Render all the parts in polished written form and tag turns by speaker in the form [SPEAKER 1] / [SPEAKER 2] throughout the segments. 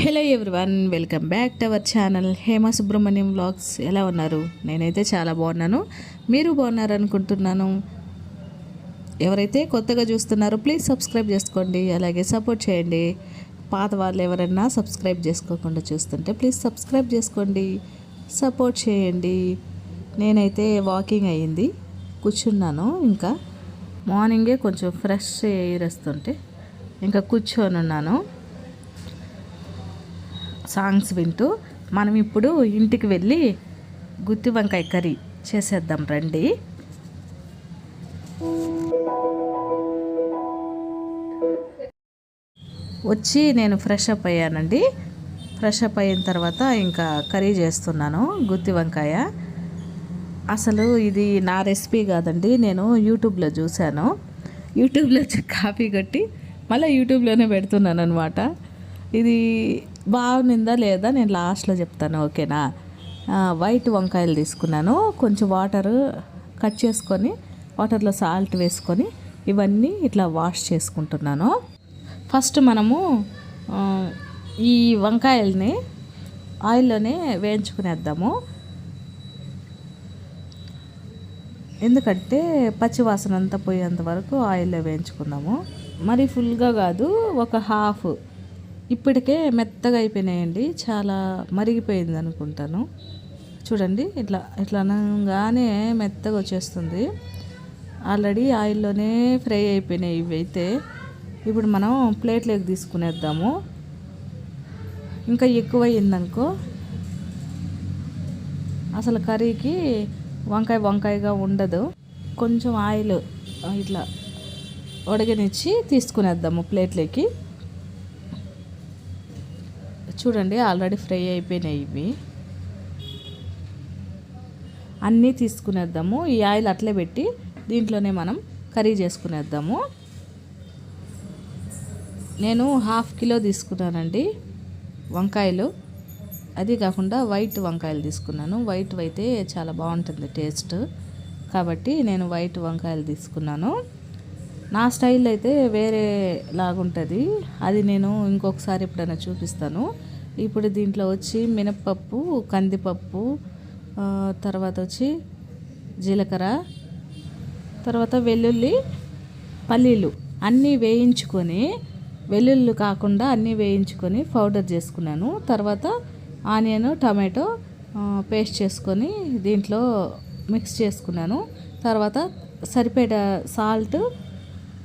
[SPEAKER 1] Hello everyone, welcome back to our channel Hema Subrahmanyam vlogs. ఎలా ఉన్నారు? నేనైతే చాలా బాగున్నాను. మీరు బాగున్నారు అనుకుంటున్నాను. ఎవరైతే కొత్తగా చూస్తున్నారో ప్లీజ్ సబ్స్క్రైబ్ చేసుకోండి, అలాగే సపోర్ట్ చేయండి. పాత వాళ్ళు ఎవరైనా సబ్స్క్రైబ్ చేసుకోకుండా చూస్తుంటే ప్లీజ్ సబ్స్క్రైబ్ చేసుకోండి, సపోర్ట్ చేయండి. నేనైతే వాకింగ్ అయ్యింది, కూర్చున్నాను. ఇంకా మార్నింగే కొంచెం ఫ్రెష్ ఎయిర్ వస్తుంటే ఇంకా కూర్చొని ఉన్నాను సాంగ్స్ వింటూ. మనం ఇప్పుడు ఇంటికి వెళ్ళి గుత్తి వంకాయ కర్రీ చేసేద్దాం రండి. వచ్చి నేను ఫ్రెష్ అప్ అయ్యానండి. ఫ్రెష్ అప్ అయిన తర్వాత ఇంకా కర్రీ చేస్తున్నాను గుత్తి వంకాయ. అసలు ఇది నా రెసిపీ కాదండి, నేను యూట్యూబ్లో చూశాను. యూట్యూబ్లో కాపీ కొట్టి మళ్ళీ యూట్యూబ్లోనే పెడుతున్నాను అనమాట. ఇది బాగుందా లేదా నేను లాస్ట్లో చెప్తాను, ఓకేనా? వైట్ వంకాయలు తీసుకున్నాను. కొంచెం వాటర్ కట్ చేసుకొని వాటర్లో సాల్ట్ వేసుకొని ఇవన్నీ ఇట్లా వాష్ చేసుకుంటున్నాను. ఫస్ట్ మనము ఈ వంకాయల్ని ఆయిల్లోనే వేయించుకునేద్దాము. ఎందుకంటే పచ్చివాసన అంతా పోయేంత వరకు ఆయిల్లో వేయించుకుందాము. మరి ఫుల్గా కాదు, ఒక హాఫ్. ఇప్పటికే మెత్తగా అయిపోయినాయండి, చాలా మరిగిపోయింది అనుకుంటాను. చూడండి, ఇట్లా అనగానే మెత్తగా వచ్చేస్తుంది. ఆల్రెడీ ఆయిల్లోనే ఫ్రై అయిపోయినాయి ఇవి అయితే. ఇప్పుడు మనం ప్లేట్లోకి తీసుకునేద్దాము. ఇంకా ఎక్కువ అయిందనుకో అసలు కర్రీకి వంకాయగా ఉండదు. కొంచెం ఆయిల్ ఇట్లా ఉడకనిచ్చి తీసుకునేద్దాము ప్లేట్లోకి. చూడండి, ఆల్రెడీ ఫ్రై అయిపోయినాయి ఇవి. అన్నీ తీసుకునేద్దాము. ఈ ఆయిల్ అట్లే పెట్టి దీంట్లోనే మనం కర్రీ చేసుకునేద్దాము. నేను హాఫ్ కిలో తీసుకున్నానండి వంకాయలు. అది కాకుండా వైట్ వంకాయలు తీసుకున్నాను. వైట్ అయితే చాలా బాగుంటుంది టేస్ట్, కాబట్టి నేను వైట్ వంకాయలు తీసుకున్నాను. నా స్టైల్ అయితే వేరే లాగుంటుంది, అది నేను ఇంకొకసారి ఎప్పుడైనా చూపిస్తాను. ఇప్పుడు దీంట్లో వచ్చి మినప్పప్పు, కందిపప్పు, తర్వాత వచ్చి జీలకర్ర, తర్వాత వెల్లుల్లి, పల్లీలు అన్నీ వేయించుకొని, వెల్లుల్లి కాకుండా అన్నీ వేయించుకొని పౌడర్ చేసుకున్నాను. తర్వాత ఆనియన్, టమాటో పేస్ట్ చేసుకొని దీంట్లో మిక్స్ చేసుకున్నాను. తర్వాత సరిపడా సాల్ట్,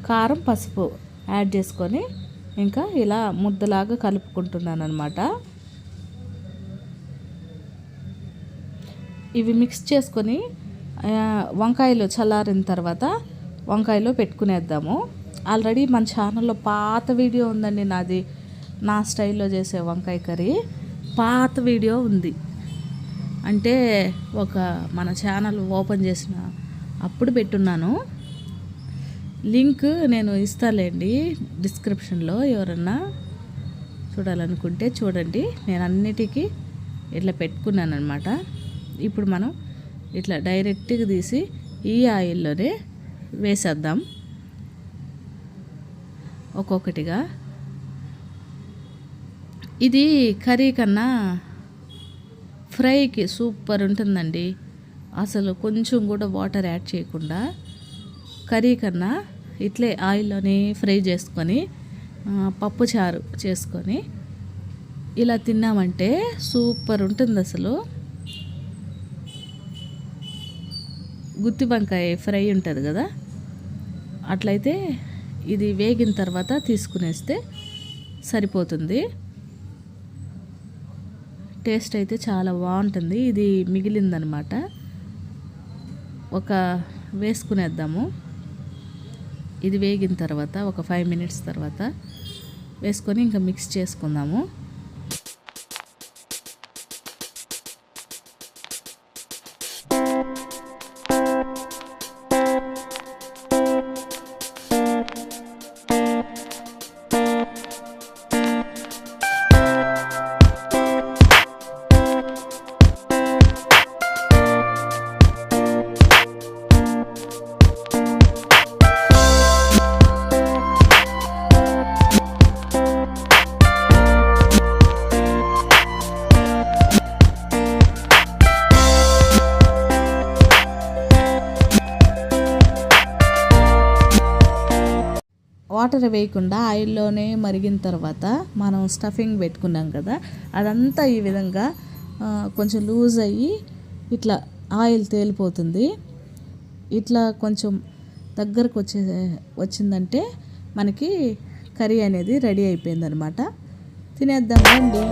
[SPEAKER 1] కారం, పసుపు యాడ్ చేసుకొని ఇంకా ఇలా ముద్దలాగా కలుపుకుంటున్నాను అనమాట. ఇవి మిక్స్ చేసుకొని వంకాయలు చల్లారిన తర్వాత వంకాయలో పెట్టుకునేద్దాము. ఆల్రెడీ మన ఛానల్లో పాత వీడియో ఉందండి నాది, నా స్టైల్లో చేసే వంకాయ కర్రీ. పాత వీడియో ఉంది అంటే మన ఛానల్ ఓపెన్ చేసిన అప్పుడు పెట్టున్నాను. లింక్ నేను ఇస్తాలేండి డిస్క్రిప్షన్లో, ఎవరన్నా చూడాలనుకుంటే చూడండి. నేను అన్నిటికీ ఇట్లా పెట్టుకున్నాను అనమాట. ఇప్పుడు మనం ఇట్లా డైరెక్ట్గా తీసి ఈ ఆయిల్లోనే వేసేద్దాం ఒక్కొక్కటిగా. ఇది కర్రీ కన్నా ఫ్రైకి సూపర్ ఉంటుందండి. అసలు కొంచెం కూడా వాటర్ యాడ్ చేయకుండా కర్రీ కన్నా ఇట్లే ఆయిల్లోనే ఫ్రై చేసుకొని పప్పు చారు చేసుకొని ఇలా తిన్నామంటే సూపర్ ఉంటుంది అసలు. గుత్తి వంకాయ ఫ్రై ఉంటుంది కదా, అట్లయితే ఇది వేగిన తర్వాత తీసుకునేస్తే సరిపోతుంది. టేస్ట్ అయితే చాలా బాగుంటుంది. ఇది మిగిలిందనమాట, వేసుకునేద్దాము. ఇది వేగిన తర్వాత ఒక 5 మినిట్స్ తర్వాత వేసుకొని ఇంకా మిక్స్ చేసుకుందాము. వాటర్ వేయకుండా ఆయిల్లోనే మరిగిన తర్వాత మనం స్టఫింగ్ పెట్టుకున్నాం కదా, అదంతా ఈ విధంగా కొంచెం లూజ్ అయ్యి ఇట్లా ఆయిల్ తేలిపోతుంది. ఇట్లా కొంచెం దగ్గరకు వచ్చిందంటే మనకి కర్రీ అనేది రెడీ అయిపోయిందనమాట. తినేద్దాం రండి.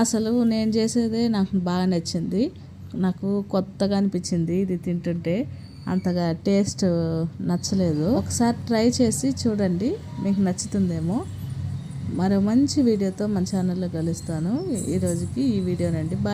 [SPEAKER 1] అసలు నేను చేసేదే నాకు బాగా నచ్చింది. నాకు కొత్తగా అనిపించింది ఇది తింటుంటే, అంతగా టేస్ట్ నచ్చలేదు. ఒకసారి ట్రై చేసి చూడండి, మీకు నచ్చుతుందేమో. మరో మంచి వీడియోతో మన ఛానల్లో కలుస్తాను. ఈరోజుకి ఈ వీడియోనండి.